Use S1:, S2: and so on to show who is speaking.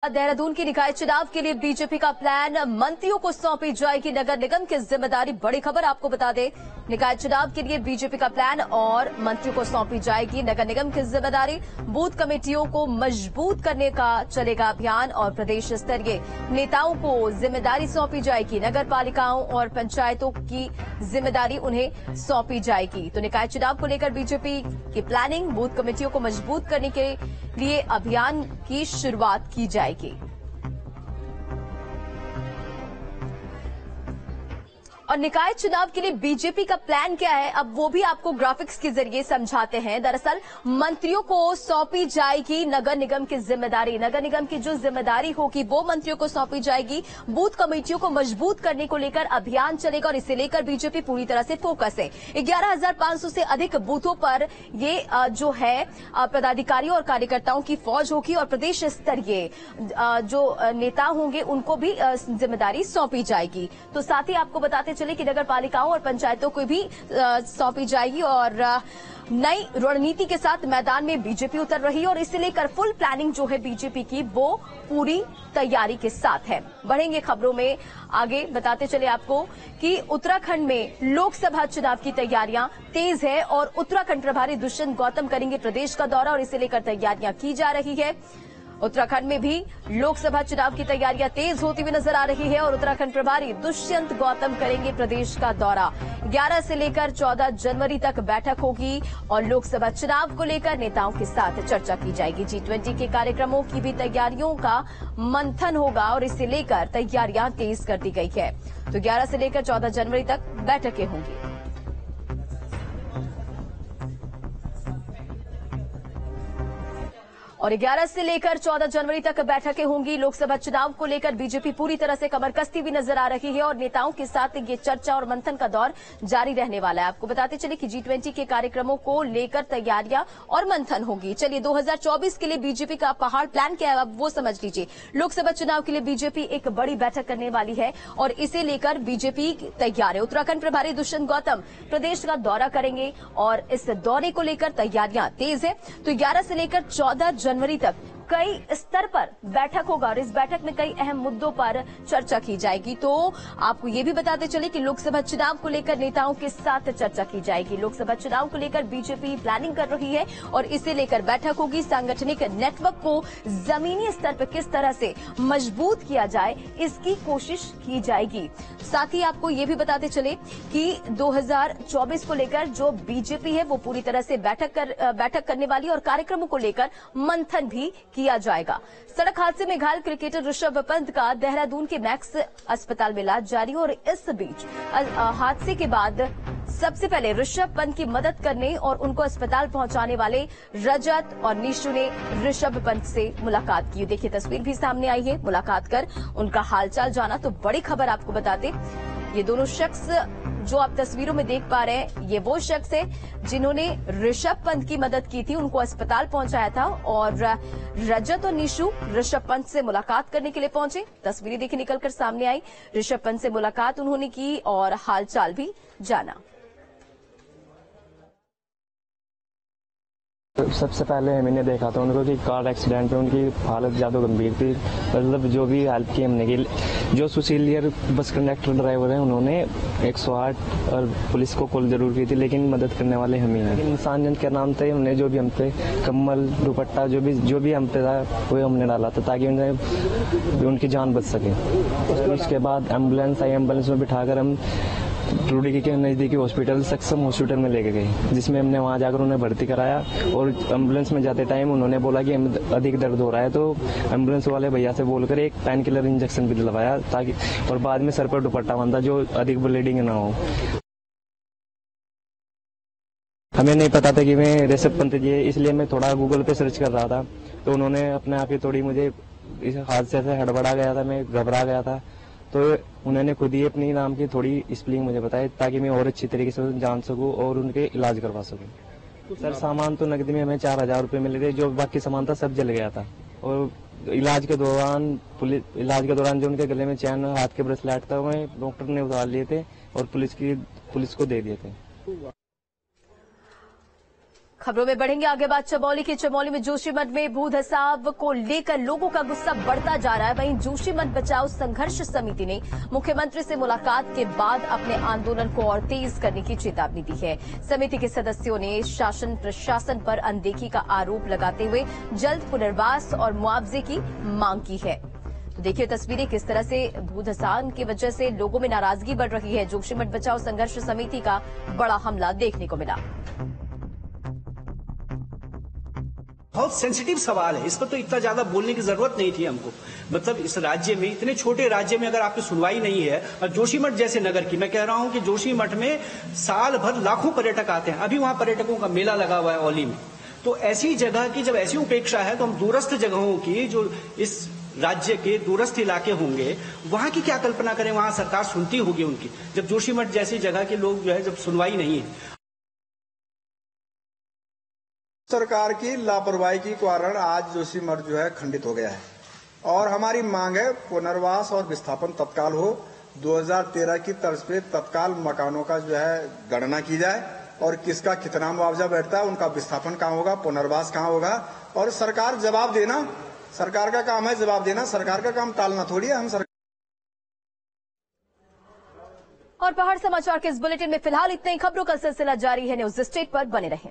S1: देहरादून के निकाय चुनाव के लिए बीजेपी का प्लान, मंत्रियों को सौंपी जाएगी नगर निगम की जिम्मेदारी। बड़ी खबर आपको बता दें, निकाय चुनाव के लिए बीजेपी का प्लान और मंत्रियों को सौंपी जाएगी नगर निगम की जिम्मेदारी। बूथ कमेटियों को मजबूत करने का चलेगा अभियान और प्रदेश स्तरीय नेताओं को जिम्मेदारी सौंपी जाएगी। नगर पालिकाओं और पंचायतों की जिम्मेदारी उन्हें सौंपी जाएगी। तो निकाय चुनाव को लेकर बीजेपी की प्लानिंग, बूथ कमेटियों को मजबूत करने के लिए अभियान की शुरुआत की जाएगी। और निकाय चुनाव के लिए बीजेपी का प्लान क्या है, अब वो भी आपको ग्राफिक्स के जरिए समझाते हैं। दरअसल मंत्रियों को सौंपी जाएगी नगर निगम की जिम्मेदारी। नगर निगम की जो जिम्मेदारी होगी वो मंत्रियों को सौंपी जाएगी। बूथ कमेटियों को मजबूत करने को लेकर अभियान चलेगा और इसे लेकर बीजेपी पूरी तरह से फोकस है। 11,500 से अधिक बूथों पर ये जो है पदाधिकारियों और कार्यकर्ताओं की फौज होगी और प्रदेश स्तरीय जो नेता होंगे उनको भी जिम्मेदारी सौंपी जाएगी। तो साथ ही आपको बताते चले कि नगर पालिकाओं और पंचायतों को भी सौंपी जाएगी और नई रणनीति के साथ मैदान में बीजेपी उतर रही है और इसे लेकर फुल प्लानिंग जो है बीजेपी की वो पूरी तैयारी के साथ है। बढ़ेंगे खबरों में आगे, बताते चले आपको कि उत्तराखंड में लोकसभा चुनाव की तैयारियां तेज है और उत्तराखंड प्रभारी दुष्यंत गौतम करेंगे प्रदेश का दौरा और इसे लेकर तैयारियां की जा रही है। उत्तराखंड में भी लोकसभा चुनाव की तैयारियां तेज होती हुई नजर आ रही है और उत्तराखंड प्रभारी दुष्यंत गौतम करेंगे प्रदेश का दौरा। 11 से लेकर 14 जनवरी तक बैठक होगी और लोकसभा चुनाव को लेकर नेताओं के साथ चर्चा की जाएगी। G20 के कार्यक्रमों की भी तैयारियों का मंथन होगा और इसे लेकर तैयारियां तेज कर दी गई है। तो 11 से लेकर 14 जनवरी तक बैठकें होंगी। और 11 से लेकर 14 जनवरी तक बैठकें होंगी। लोकसभा चुनाव को लेकर बीजेपी पूरी तरह से कमर कसती भी नजर आ रही है और नेताओं के साथ ये चर्चा और मंथन का दौर जारी रहने वाला है। आपको बताते चले कि G20 के कार्यक्रमों को लेकर तैयारियां और मंथन होगी। चलिए 2024 के लिए बीजेपी का पहाड़ प्लान क्या है, अब वो समझ लीजिए। लोकसभा चुनाव के लिए बीजेपी एक बड़ी बैठक करने वाली है और इसे लेकर बीजेपी तैयार है। उत्तराखंड प्रभारी दुष्यंत गौतम प्रदेश का दौरा करेंगे और इस दौरे को लेकर तैयारियां तेज है। तो 11 से लेकर 14 जनवरी तक कई स्तर पर बैठक होगा और इस बैठक में कई अहम मुद्दों पर चर्चा की जाएगी। तो आपको ये भी बताते चले कि लोकसभा चुनाव को लेकर नेताओं के साथ चर्चा की जाएगी। लोकसभा चुनाव को लेकर बीजेपी प्लानिंग कर रही है और इसे लेकर बैठक होगी। सांगठनिक नेटवर्क को जमीनी स्तर पर किस तरह से मजबूत किया जाए इसकी कोशिश की जाएगी। साथ ही आपको ये भी बताते चले कि 2024 को लेकर जो बीजेपी है वो पूरी तरह से बैठक करने वाली और कार्यक्रमों को लेकर मंथन भी किया जाएगा। सड़क हादसे में घायल क्रिकेटर ऋषभ पंत का देहरादून के मैक्स अस्पताल में इलाज जारी और इस बीच हादसे के बाद सबसे पहले ऋषभ पंत की मदद करने और उनको अस्पताल पहुंचाने वाले रजत और निशु ने ऋषभ पंत से मुलाकात की। देखिए तस्वीर भी सामने आई है, मुलाकात कर उनका हालचाल जाना। तो बड़ी खबर आपको बताते, ये दोनों शख्स जो आप तस्वीरों में देख पा रहे हैं ये वो शख्स है जिन्होंने ऋषभ पंत की मदद की थी, उनको अस्पताल पहुंचाया था और रजत और निशु ऋषभ पंत से मुलाकात करने के लिए पहुंचे। तस्वीरें देखिए निकलकर सामने आई, ऋषभ पंत से मुलाकात उन्होंने की और हालचाल भी जाना।
S2: सबसे पहले मैंने देखा था उनको कि कार एक्सीडेंट में उनकी हालत ज़्यादा गंभीर थी। मतलब जो भी हेल्प की हमने की, जो सुशीलियर बस कंडक्टर ड्राइवर हैं उन्होंने 108 और पुलिस को कॉल जरूर की थी, लेकिन मदद करने वाले हम ही हैं। इंसानियत के नाम थे हमने जो भी हम पे कम्बल दुपट्टा जो भी हम पे था वो हमने डाला था ताकि उनकी जान बच सके। उसके बाद एम्बुलेंस आई, एम्बुलेंस में बिठाकर हम रूड़ी के नज़दीकी हॉस्पिटल सक्षम हॉस्पिटल में लेके गए, जिसमें हमने वहां जाकर उन्हें भर्ती कराया और एम्बुलेंस में जाते टाइम उन्होंने बोला कि अधिक दर्द हो रहा है, तो एम्बुलेंस वाले भैया से बोलकर एक पेन किलर इंजेक्शन भी दिलवाया ताकि, और बाद में सर पर दुपट्टा बांधा जो अधिक ब्लीडिंग ना हो। हमें नहीं पता था कि मैं ऋषभ पंत जी है, इसलिए मैं थोड़ा गूगल पे सर्च कर रहा था तो उन्होंने अपने आप ही थोड़ी मुझे इस हादसे से हड़बड़ा गया था, मैं घबरा गया था, तो उन्होंने खुद ही अपनी नाम की थोड़ी स्पेलिंग मुझे बताई ताकि मैं और अच्छी तरीके से जान सकूं और उनके इलाज करवा सकूं। सर सामान तो नकदी में हमें 4,000 रुपये मिले थे, जो बाकी सामान था सब जल गया था। और इलाज के दौरान जो उनके गले में चैन हाथ के ब्रेसलेट था वो डॉक्टर ने उतार लिए थे और पुलिस को दे दिए थे।
S1: खबरों में बढ़ेंगे आगे बात चमोली की। चमोली में जोशीमठ में भू धसाव को लेकर लोगों का गुस्सा बढ़ता जा रहा है। वहीं जोशीमठ बचाओ संघर्ष समिति ने मुख्यमंत्री से मुलाकात के बाद अपने आंदोलन को और तेज करने की चेतावनी दी है। समिति के सदस्यों ने शासन प्रशासन पर अनदेखी का आरोप लगाते हुए जल्द पुनर्वास और मुआवजे की मांग की है। तो देखिए तस्वीरें किस तरह से भूधसान की वजह से लोगों में नाराजगी बढ़ रही है। जोशीमठ बचाओ संघर्ष समिति का बड़ा हमला देखने को मिला।
S3: बहुत सेंसिटिव सवाल है, इस पर तो इतना ज्यादा बोलने की जरूरत नहीं थी हमको। मतलब इस राज्य में, इतने छोटे राज्य में अगर आपकी सुनवाई नहीं है, और जोशीमठ जैसे नगर की, मैं कह रहा हूं कि जोशीमठ में साल भर लाखों पर्यटक आते हैं। अभी वहां पर्यटकों का मेला लगा हुआ है औली में। तो ऐसी जगह की जब ऐसी उपेक्षा है, तो हम दूरस्थ जगहों की, जो इस राज्य के दूरस्थ इलाके होंगे, वहां की क्या कल्पना करें। वहां सरकार सुनती होगी उनकी, जब जोशीमठ जैसी जगह के लोग जो है, जब सुनवाई नहीं है।
S4: सरकार की लापरवाही के कारण आज जोशीमठ जो है खंडित हो गया है और हमारी मांग है पुनर्वास और विस्थापन तत्काल हो। 2013 की तर्ज पे तत्काल मकानों का जो है गणना की जाए और किसका कितना मुआवजा बैठता है, उनका विस्थापन कहाँ होगा, पुनर्वास कहाँ होगा, और सरकार जवाब देना। सरकार का काम है जवाब देना, सरकार का काम टालना थोड़ी है। हम सरकार
S1: और पहाड़ समाचार के इस बुलेटिन में फिलहाल इतनी खबरों का सिलसिला जारी है। न्यूज स्टेट पर बने रहें।